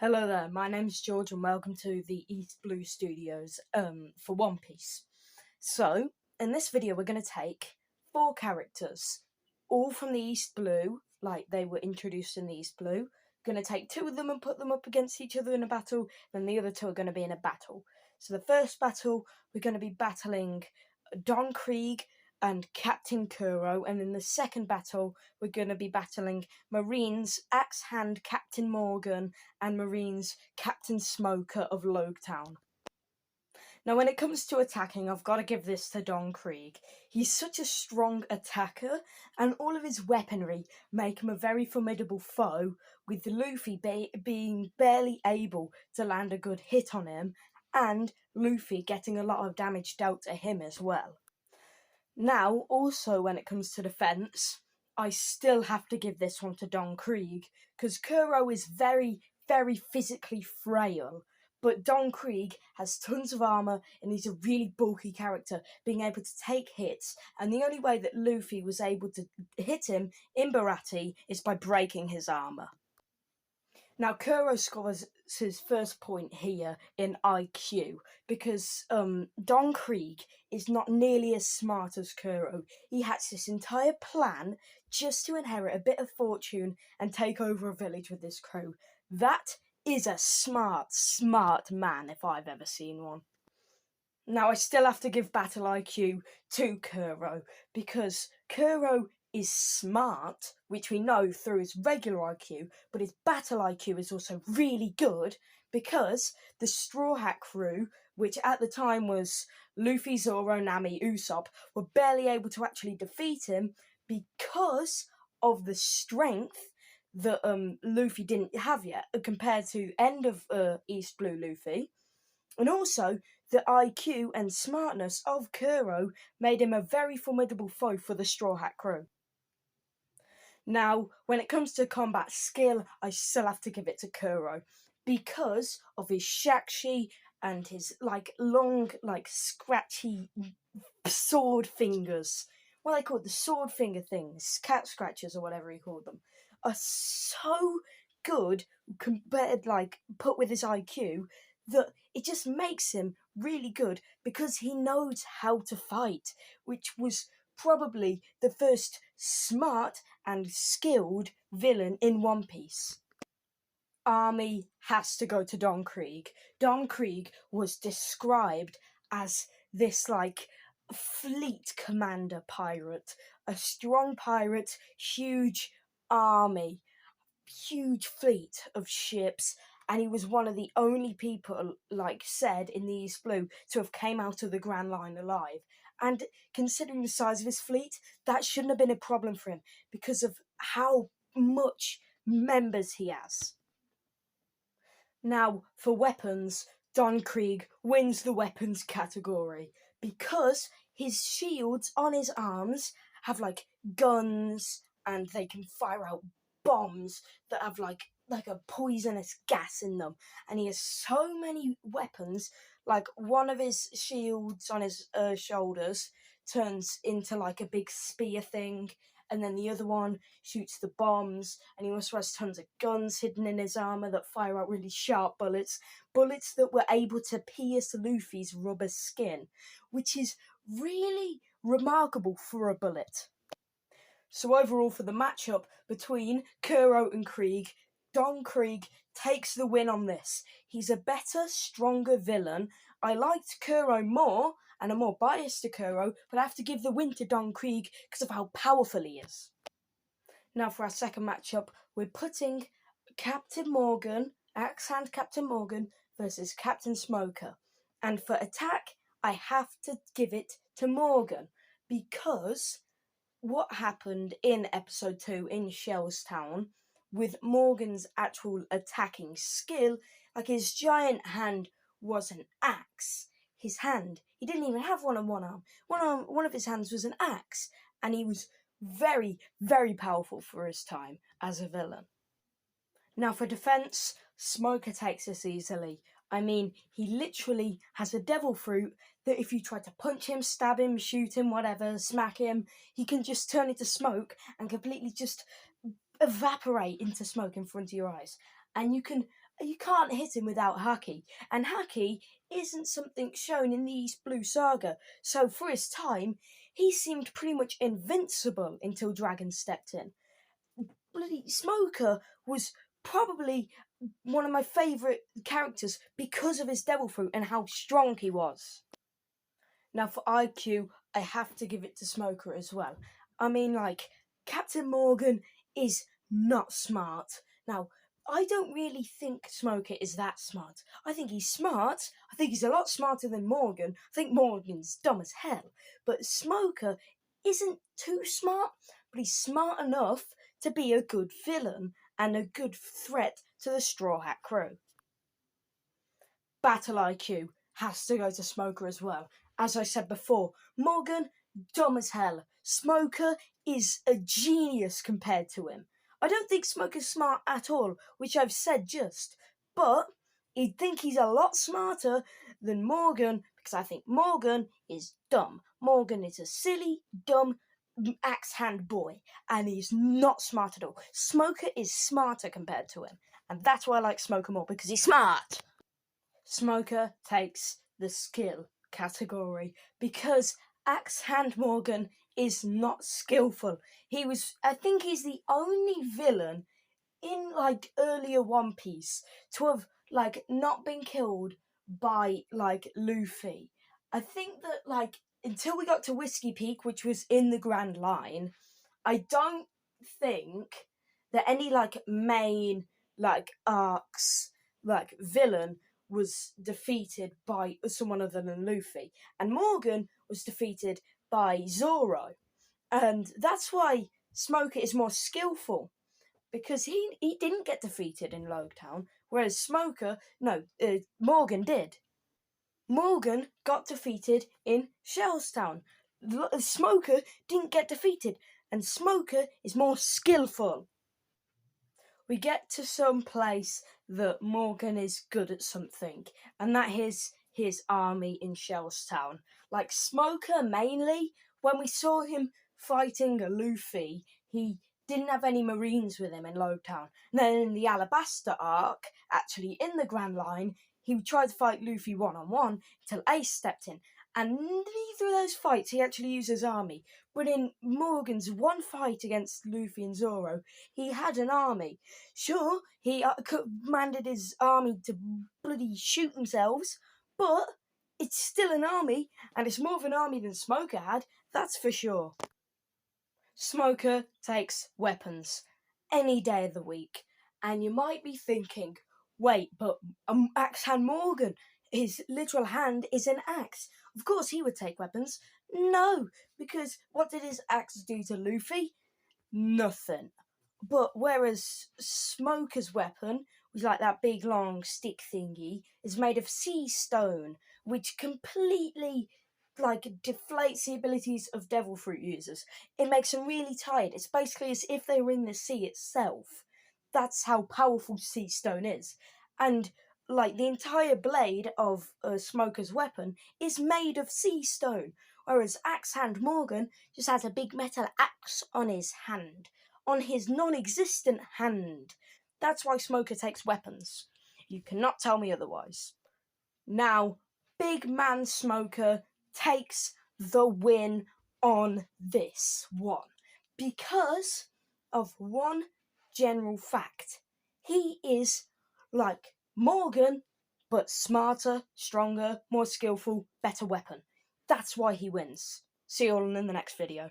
Hello there, my name's George and welcome to the East Blue Studios for One Piece. So, in this video we're going to take 4 characters, all from the East Blue, like they were introduced in the East Blue. Going to take 2 of them and put them up against each other in a battle, then the other 2 are going to be in a battle. So the first battle, we're going to be battling Don Krieg and Captain Kuro, and in the second battle, we're going to be battling Marines Axe Hand Captain Morgan and Marines Captain Smoker of Logtown. Now, when it comes to attacking, I've got to give this to Don Krieg. He's such a strong attacker, and all of his weaponry make him a very formidable foe, with Luffy being barely able to land a good hit on him, and Luffy getting a lot of damage dealt to him as well. Now, also when it comes to defense, I still have to give this one to Don Krieg, because Kuro is very, very physically frail, but Don Krieg has tons of armor and he's a really bulky character, being able to take hits, and the only way that Luffy was able to hit him in Baratie is by breaking his armor. Now, Kuro scores his first point here in IQ because Don Krieg is not nearly as smart as Kuro. He hatched this entire plan just to inherit a bit of fortune and take over a village with his crew. That is a smart, smart man if I've ever seen one. Now, I still have to give battle IQ to Kuro because Kuro is smart, which we know through his regular IQ, but his battle IQ is also really good because the Straw Hat crew, which at the time was Luffy, Zoro, Nami, Usopp, were barely able to actually defeat him because of the strength that Luffy didn't have yet compared to end of East Blue Luffy. And also, the IQ and smartness of Kuro made him a very formidable foe for the Straw Hat crew. Now, when it comes to combat skill, I still have to give it to Kuro because of his shakshi and his long, scratchy sword fingers. What they call the sword finger things, cat scratchers or whatever he called them, are so good compared, put with his IQ, that it just makes him really good because he knows how to fight, which was probably the first smart and skilled villain in One Piece. Army has to go to Don Krieg. Don Krieg was described as this fleet commander pirate, a strong pirate, huge army, huge fleet of ships, and he was one of the only people, said in the East Blue, to have came out of the Grand Line alive. And considering the size of his fleet, that shouldn't have been a problem for him because of how much members he has. Now, for weapons, Don Krieg wins the weapons category because his shields on his arms have guns and they can fire out bombs that have like a poisonous gas in them, and he has so many weapons. One of his shields on his shoulders turns into a big spear thing, and then the other one shoots the bombs, and he also has tons of guns hidden in his armor that fire out really sharp bullets that were able to pierce Luffy's rubber skin, which is really remarkable for a bullet. So overall, for the matchup between Kuro and Krieg, Don Krieg takes the win on this. He's a better, stronger villain. I liked Kuro more, and I'm more biased to Kuro, but I have to give the win to Don Krieg because of how powerful he is. Now for our second matchup, we're putting Captain Morgan, Axe Hand Captain Morgan, versus Captain Smoker. And for attack, I have to give it to Morgan because what happened in episode 2 in Shellstown with Morgan's actual attacking skill, his giant hand was an axe. His hand, he didn't even have one on one arm. One of his hands was an axe, and he was very, very powerful for his time as a villain. Now for defense, Smoker takes this easily. I mean, he literally has a devil fruit that if you try to punch him, stab him, shoot him, whatever, smack him, he can just turn into smoke and completely just evaporate into smoke in front of your eyes. And you can you can't hit him without Haki, and Haki isn't something shown in the East Blue saga, so for his time, he seemed pretty much invincible until Dragon stepped in. Bloody Smoker was probably one of my favourite characters because of his devil fruit and how strong he was. Now for IQ, I have to give it to Smoker as well. I mean, like, Captain Morgan is not smart. Now, I don't really think Smoker is that smart. I think he's smart. I think he's a lot smarter than Morgan. I think Morgan's dumb as hell. But Smoker isn't too smart, but he's smart enough to be a good villain and a good threat to the Straw Hat crew. Battle IQ has to go to Smoker as well. As I said before, Morgan, dumb as hell. Smoker is a genius compared to him. I don't think Smoker's smart at all, which I've said just, but you'd think he's a lot smarter than Morgan, because I think Morgan is dumb. Morgan is a silly, dumb, axe hand boy, and he's not smart at all. Smoker is smarter compared to him, and that's why I like Smoker more, because he's smart. Smoker takes the skill category because Axe Hand Morgan is not skillful. I think he's the only villain in like earlier One Piece to have like not been killed by like Luffy. I think that like until we got to Whiskey Peak, which was in the Grand Line, I don't think that any like main like arcs like villain was defeated by someone other than Luffy, and Morgan was defeated by Zoro, and that's why Smoker is more skillful because he didn't get defeated in Logtown, whereas Morgan did. Morgan got defeated in Shellstown. Smoker didn't get defeated, and Smoker is more skillful. We get to some place that Morgan is good at something, and that is his army in Shellstown. Like Smoker mainly, when we saw him fighting a Luffy, he didn't have any Marines with him in Logtown. And then in the Alabasta arc, actually in the Grand Line, he tried to fight Luffy one-on-one until Ace stepped in. And neither of those fights he actually used his army. But in Morgan's one fight against Luffy and Zoro, he had an army. Sure, he commanded his army to bloody shoot themselves, but it's still an army, and it's more of an army than Smoker had, that's for sure. Smoker takes weapons any day of the week, and you might be thinking, wait, but Axe Hand Morgan, his literal hand is an axe. Of course he would take weapons. No, because what did his axe do to Luffy? Nothing. But whereas Smoker's weapon, which is like that big long stick thingy, is made of sea stone, which completely like deflates the abilities of devil fruit users. It makes them really tired. It's basically as if they were in the sea itself. That's how powerful sea stone is. And like the entire blade of Smoker's weapon is made of sea stone, whereas Axe Hand Morgan just has a big metal axe on his hand, on his non-existent hand. That's why Smoker takes weapons. You cannot tell me otherwise. Now, Big Man Smoker takes the win on this one because of one general fact. He is like Morgan, but smarter, stronger, more skillful, better weapon. That's why he wins. See you all in the next video.